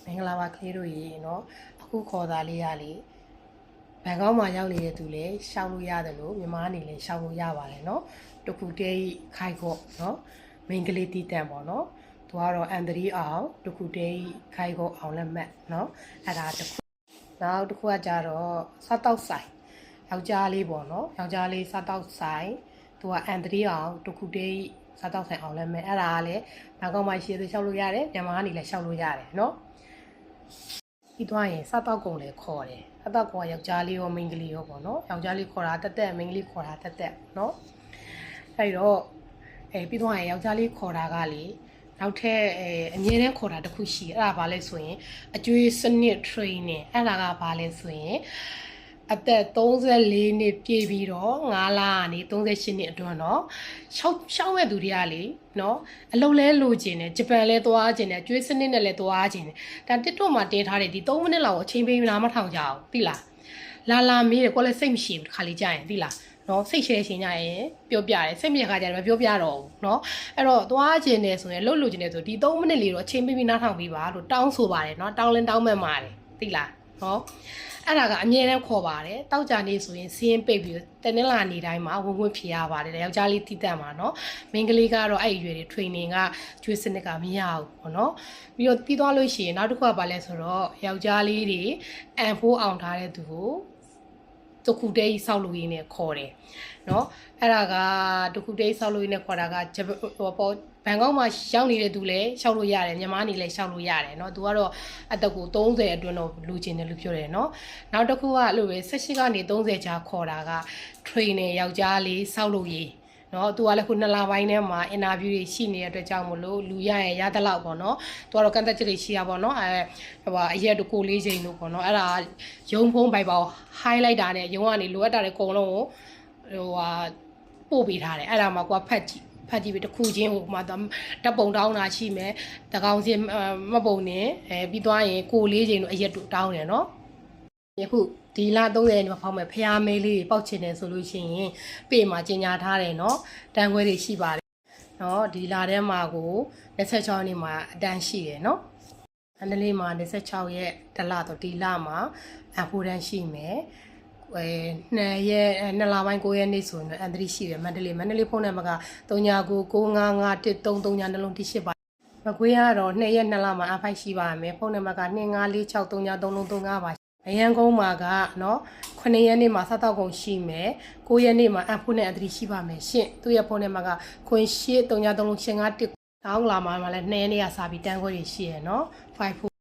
မင်္ဂလာပါကလေးတို့ရေနော်အခုခေါ်သားလေးရလေဘန်ကောက်မှာရောက်နေတဲ့သူလည်းရှောင်းလို့ရတယ်လို့မြန်မာအနေနဲ့ရှောင်းလို့ရပါတယ်နော်တခုတည်းခိုက်ကော့နော်မိန်းကလေးတီးတန်ပေါ့နော်သူကတော့အန်ဒရီအောင်တခုတည်းခိုက်ကော့အောင်လက်မှတ်နော်အဲ့ဒါတခုနောက်တစ်ခုကကြတော့စားတောက်ဆိုင်ယောက်ျားလေးပေါ့နော်ယောက်ျားလေးစားတောက်ဆိုင်သူကအန်ဒရီအောင်တခုတည်းစားတောက်ဆိုင်အောင်လက်မှတ်အဲ့ဒါကလည်းဘန်ကောက်မှာရှိသေးရှောက်လို့ရတယ်မြန်မာအနေနဲ့ရှောက်လို့ရတယ်နော်ပြီးသွားရင်စားတောက်ကုန်လည်းခေါ်တယ်စားတောက်ကုန်ကယောက်ျားလေးရောမိန်းကလေးရောပေါ့နော်ယောက်ျားလေးခေါ်တာတက်တက်မိန်းကလေးခေါ်တာတက်တက်နော်အဲ့တော့ပြီးသွားရင်ယောက်ျားလေးခေါ်တာကလေနောက်ထပ်အမြဲတမ်းခေါ်တာတစ်ခုရှိအဲ့ဒါဘာလဲဆိုရင်အကျွေးစနစ် training အဲ့ဒါကဘာလဲဆိုရင်အသက်34နှစ်ပြည့်ပြီးတော့9လကနေ38နှစ်အတွင်းတော့ရှောင်းမဲ့သူတွေကလေနော်အလုံးလဲလိုချင်တယ်ဂျပန်လဲသွားချင်တယ်ကျွေးစနစ်နဲ့လဲသွားချင်တယ်ဒါ TikTok မှာတင်ထားတယ်ဒီ3မိနစ်လောက်အချိန်ပေးနားမထောင်ကြအောင်သိလားလာမေးတယ်ကိုလည်းစိတ်မရှိဘူးတစ်ခါလေးကြာရင်သိလားနော်စိတ်ရှဲရှင်ကြရင်ပြောပြတယ်စိတ်မရခါကြတယ်မပြောပြတော့ဘူးနော်အဲ့တော့သွားချင်တယ်ဆိုရင်လှုပ်လို့ချင်တယ်ဆိုဒီ3မိနစ်လေးတော့အချိန်ပေးနားထောင်ပြီးပါလို့တောင်းဆိုပါတယ်နော်တောင်းလင်းတောင်းမှန်ပါတယ်သိလားနော်အဲ့ဒါကအမြဲတမ်းခေါ်ပါတယ်တောက်ကြနေဆိုရင်စီးရင်ပိတ်ပြီးတနင်္လာနေ့တိုင်းမှာဝင်ဖြေရပါတယ်ယောက်ျားလေးတိတက်မှာနော်မိန်းကလေးကတော့အဲ့ရွယ်တွေ training ကကျွေးစနစ်ကမရဘူးပေါ့နော်ပြီးတော့ပြီးသွားလို့ရှိရင်နောက်တစ်ခုကဘာလဲဆိုတော့ယောက်ျားလေးတွေအန်ဖိုးအောင်ထားတဲ့သူကိုတခုတည်းဆောက်လို့ရင်းနဲ့ခေါ်တယ်နော်အဲ့ဒါကတခုတည်းဆောက်လို့ရင်းနဲ့ခေါ်တာကပေါ်ဘန်ကောက်မှာရောက်နေတဲ့သူလည်းရှောက်လို့ရတယ်မြန်မာနေလည်းရှောက်လို့ရတယ်เนาะသူကတော့အသက်ကို30အတွင်းတော့လူချင်းတယ်လို့ပြောတယ်เนาะနောက်တစ်ခုကအဲ့လိုပဲ18ကနေ30ကြာခေါ်တာက trainer ယောက်ျားလေးစောက်လို့ရေးเนาะသူကလည်းခု2လပိုင်းထဲမှာ interview တွေရှိနေတဲ့အတွက်ကြောင့်မလို့လူရရင်ရတဲ့လောက်ပေါ့เนาะသူကတော့ကန့်သက်ချက်တွေရှိရပါเนาะအရက်တကိုလေးချိန်လို့ပေါ့เนาะအဲ့ဒါရုံဖုံးပိုက်ပေါ highlight တာနဲ့ရုံကနေလိုအပ်တာတွေအကုန်လုံးကိုပို့ပေးထားတယ်အဲ့ဒါမှကိုကဖတ်ကြည့်ပြီးတစ်ခုချင်းဟိုမှာတပ်ပုံတောင်းတာရှိမယ်တကောင်စင်မပုံနေပြီးသွားရင်ကိုလေးချိန်တို့အရက်တို့တောင်းတယ်နော်ယခုဒီလ30ရက်နေ့မှာဖောက်မယ်ဖျားမဲလေးပေါက်ချင်တယ်ဆိုလို့ရှိရင်ပေမှာကျင်ညာထားတယ်နော်တန်ခွဲတွေရှိပါတယ်နော်ဒီလထဲမှာကို26ရက်နေ့မှာအတန်းရှိတယ်နော်အန်ဒလေးမှာ26ရက်တလတော့ဒီလမှာအဖိုးတန်းရှိမယ်2ရက်2လပိုင်း9ရက်နေ့ဆိုရင်အန်ဒရီရှိတယ်မန္တလေးဖုန်းနံပါတ်က39995339နှလုံးတိရှိပါမကွေးကတော့2ရက်2လမှာအဖိုက်ရှိပါမယ်ဖုန်းနံပါတ်က2546393335ပါအရန်ကုန်းမှာကနော်9ရက်နေ့မှာစားတော့ကုန်ရှိမယ်9ရက်နေ့မှာအဖိုးနဲ့အန်ဒရီရှိပါမယ်ရှင့်သူ့ရဲ့ဖုန်းနံပါတ်က93385335တောင်းလာမှာလည်း2ရက်နေ့ကစာပြီးတန်းခွဲတွေရှိရယ်နော်54